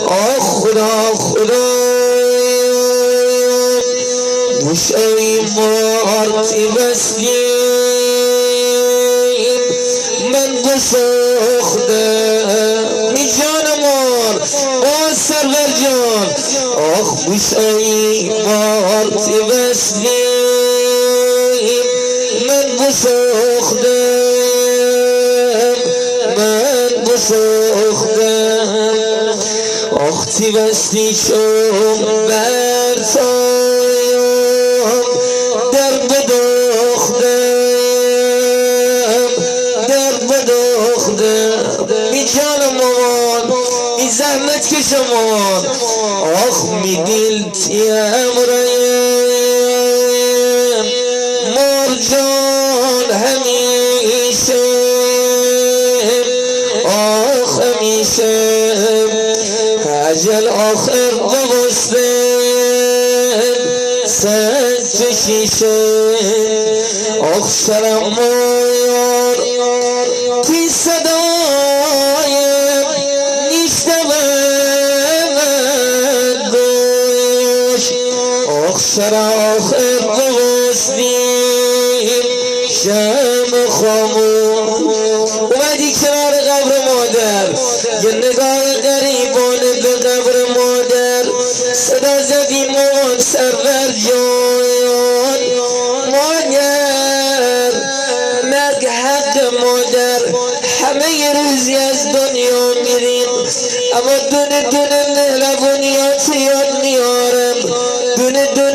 آه خدا خدا مش ای مارتی بسلیم من بساخته می جانمار آه سرور جان آخ مش ای مارتی بسلیم من بساخته آختی بستی چون برتایم در بداختم می جانم مامان می زحمت کشم مامان آخ می دلتیم رایم مرجان همیشه آخ همیشه اجل آخر ببستن سنج شیشه آخ سرم مایار تی صدایم نیشتم گوش آخ سر آخر ببستیم شم خاموش اومدی کنار قبر مادر یه نگاه غریبان به قبر مادر صدا زدی مان سرور جان مادر مرگ حق مادر همه ی روزی از دنیا میریم اما دونه دونه مهربونیات یاد میارم دونه دونه